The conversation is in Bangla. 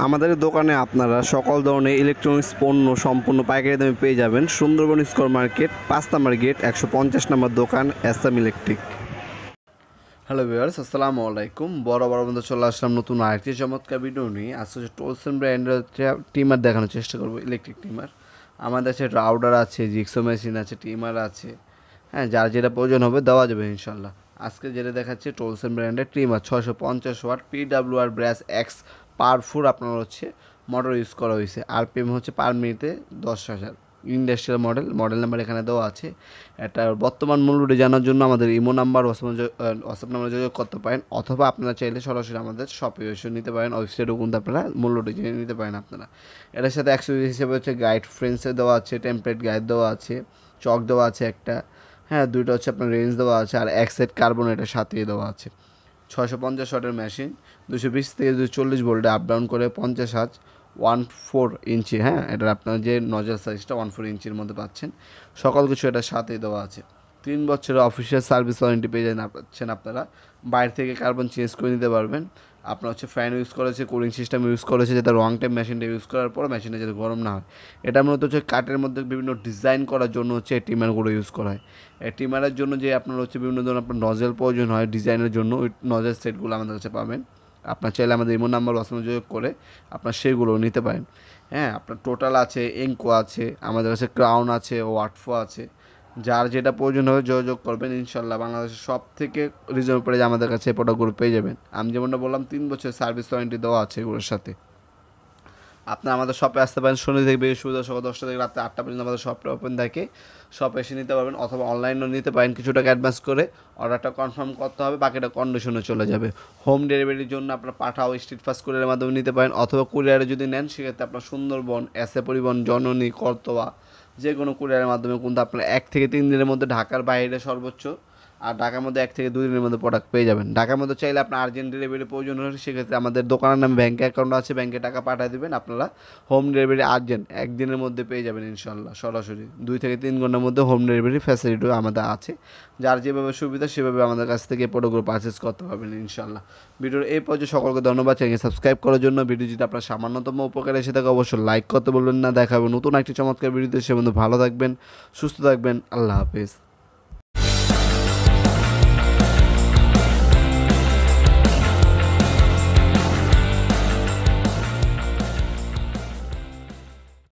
আমাদের দোকানে আপনারা সকল ধরনের ইলেকট্রনিক্স পণ্য সম্পূর্ণ পাইকারি দামে পেয়ে যাবেন। সুন্দরবন স্কোয়ার মার্কেট 5 নম্বর গেট 150 নম্বর দোকান এসএম ইলেকট্রিক। হ্যালো ভিউয়ার্স, আসসালামু আলাইকুম। বড় বন্ধু চলে আসলাম নতুন আরেকটি চমৎকার ভিডিও নিয়ে। আজকে টোলসন ব্র্যান্ডের টিমার দেখানোর চেষ্টা করবো, ইলেকট্রিক টিমার। আমাদের কাছে রাউডার আছে, জিক্সো মেশিন আছে, টিমার আছে। হ্যাঁ, যার যেটা প্রয়োজন হবে দেওয়া যাবে ইনশাল্লাহ। আজকে যেটা দেখাচ্ছে টোলসন ব্র্যান্ডের টিমার 650 ওয়াট PWR ব্রাস এক্স পাওয়ারফুল আপনার হচ্ছে মোটর ইউজ করা হয়েছে। আরপিএম হচ্ছে পার মিনিটে 10,000। ইন্ডাস্ট্রিয়াল মডেল নাম্বার এখানে দেওয়া আছে। এটার বর্তমান মূল্যটি জানার জন্য আমাদের ইমো নাম্বার হোয়াটসঅ্যাপ নাম্বারে যোগাযোগ করতে পারেন, অথবা আপনারা চাইলে সরাসরি আমাদের শপে এসে নিতে পারেন। ওয়েবসাইটেও কিন্তু আপনারা মূল্যটি জেনে নিতে পারেন আপনারা। এটার সাথে অ্যাক্সেসরিজ হিসেবে হচ্ছে গাইড ফ্রেন্সে দেওয়া আছে, টেমপ্লেট গাইড দেওয়া আছে, চক দেওয়া আছে একটা। হ্যাঁ, দুইটা হচ্ছে আপনার রেঞ্জ দেওয়া আছে, আর এক সেট কার্বন এটার সাথেই দেওয়া আছে। 650 ওয়াটের মেশিন, 220 থেকে 240 ভোল্টে আপ ডাউন করে 50 হার্জ, 1/4 ইঞ্চি। হ্যাঁ, এটার আপনার যে নজল সাইজটা 1/4 ইঞ্চির মধ্যে পাচ্ছেন। সকল কিছু এটার সাথেই দেওয়া আছে। 3 বছরের অফিসিয়াল সার্ভিস ওয়ারেন্টি পেয়ে পাচ্ছেন আপনারা। বাইরে থেকে কার্বন চেঞ্জ করে নিতে পারবেন। আপনার হচ্ছে ফ্যান ইউজ করেছে, কুলিং সিস্টেম ইউজ করেছে, যেটা রং টাইম মেশিনটা ইউজ করার পর মেশিনটা যাতে গরম না হয়। এটা মূলত হচ্ছে কাঠের মধ্যে বিভিন্ন ডিজাইন করার জন্য হচ্ছে এই টিমারগুলো ইউজ করা হয়। এই টিমারের জন্য যে আপনার হচ্ছে বিভিন্ন ধরনের আপনার নজেল প্রয়োজন হয় ডিজাইনের জন্য, ওই নজেল সেটগুলো আমাদের কাছে পাবেন। আপনার চাইলে আমাদের ইমো নাম্বার হোয়াটসঅ্যাপে যোগাযোগ করে আপনার সেগুলো নিতে পারেন। হ্যাঁ, আপনার টোটাল আছে, এঙ্কো আছে, আমাদের কাছে ক্রাউন আছে, ওয়াটফো আছে। যার যেটা প্রয়োজন হবে যোগাযোগ করবেন ইনশাল্লাহ। বাংলাদেশের সব থেকে রিজনেবল প্রাইসে আমাদের কাছে এই প্রোডাক্টগুলো পেয়ে যাবেন। আমি যেমনটা বললাম 3 বছর সার্ভিস ওয়ারেন্টি দেওয়া আছে এগুলোর সাথে। আপনার আমাদের শপে আসতে পারেন শনি থেকে বৃহস্পতিবার সকাল 10টা থেকে রাত 8টা পর্যন্ত আমাদের শপটা ওপেন থাকে। শপে এসে নিতে পারবেন, অথবা অনলাইনেও নিতে পারেন। কিছু টাকা অ্যাডভান্স করে অর্ডারটা কনফার্ম করতে হবে, বাকিটা কন্ডিশনে চলে যাবে। হোম ডেলিভারির জন্য আপনার পাঠাও স্ট্রিট ফাস্ট কুরিয়ারের মাধ্যমে নিতে পারেন, অথবা কুরিয়ারে যদি নেন সেক্ষেত্রে আপনার সুন্দরবন, এসএ পরিবহন, জননী, করতোয়া যে কোনো কুরিয়ারের মাধ্যমে কিন্তু আপনার 1 থেকে 3 দিনের মধ্যে ঢাকার বাইরে সর্বোচ্চ, আর ঢাকার মধ্যে 1 থেকে 2 দিনের মধ্যে প্রোডাক্ট পেয়ে যাবেন। ঢাকার মধ্যে চাইলে আপনার আর্জেন্ট ডেলিভারি প্রয়োজন হলে সেক্ষেত্রে আমাদের দোকানের নামে ব্যাঙ্কে অ্যাকাউন্ট আছে, ব্যাঙ্কে টাকা পাঠিয়ে দেবেন। আপনারা হোম ডেলিভারি আর্জেন্ট 1 দিনের মধ্যে পেয়ে যাবেন ইনশাল্লাহ। সরাসরি 2 থেকে 3 ঘন্টার মধ্যে হোম ডেলিভারি ফ্যাসিলিটিও আমাদের আছে। যার যেভাবে সুবিধা সেভাবে আমাদের কাছ থেকে প্রোডাক্টগুলো পারচেস করতে পারবেন ইনশাল্লাহ। ভিডিওর এই পর্যায়ে সকলকে ধন্যবাদ। চ্যানেল সাবস্ক্রাইব করার জন্য। ভিডিও যদি আপনার সামান্যতম উপকার এসে থাকে অবশ্যই লাইক করতে বলবেন না। দেখা হবে নতুন একটি চমৎকার ভিডিওতে। সে বন্ধু ভালো থাকবেন, সুস্থ থাকবেন। আল্লাহ হাফেজ।